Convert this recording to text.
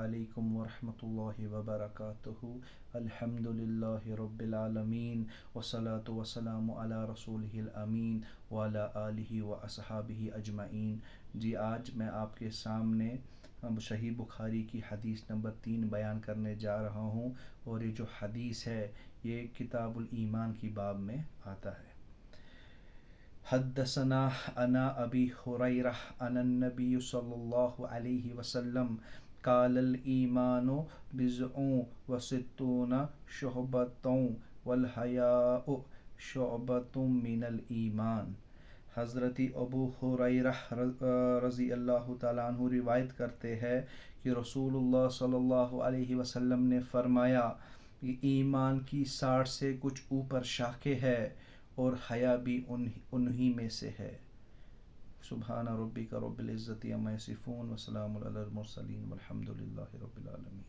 علیکم ورحمۃ اللہ وبرکاتہ۔ الحمد للہ رب العالمین والصلاة والسلام علی رسولہ الامین وعلی آلہ واصحابہ اجمعین۔ جی آج میں آپ کے سامنے صحیح بخاری کی حدیث نمبر 3 بیان کرنے جا رہا ہوں، اور یہ جو حدیث ہے یہ کتاب الایمان کی باب میں آتا ہے۔ حدثنا انا ابی ہریرہ ان النبی صلی اللہ علیہ وسلم قال الایمان بضع وستون شعبۃ والحیاء شعبۃ من الایمان۔ حضرت ابو ہریرہ رضی اللہ تعالیٰ عنہ روایت کرتے ہیں کہ رسول اللہ صلی اللہ علیہ وسلم نے فرمایا کہ ایمان کی 60 سے کچھ اوپر شاخیں ہے، اور حیا بھی انہی میں سے ہے۔ سبحان ربک رب العزت عما یصفون وسلام علی المرسلین والحمد للہ رب العالمین۔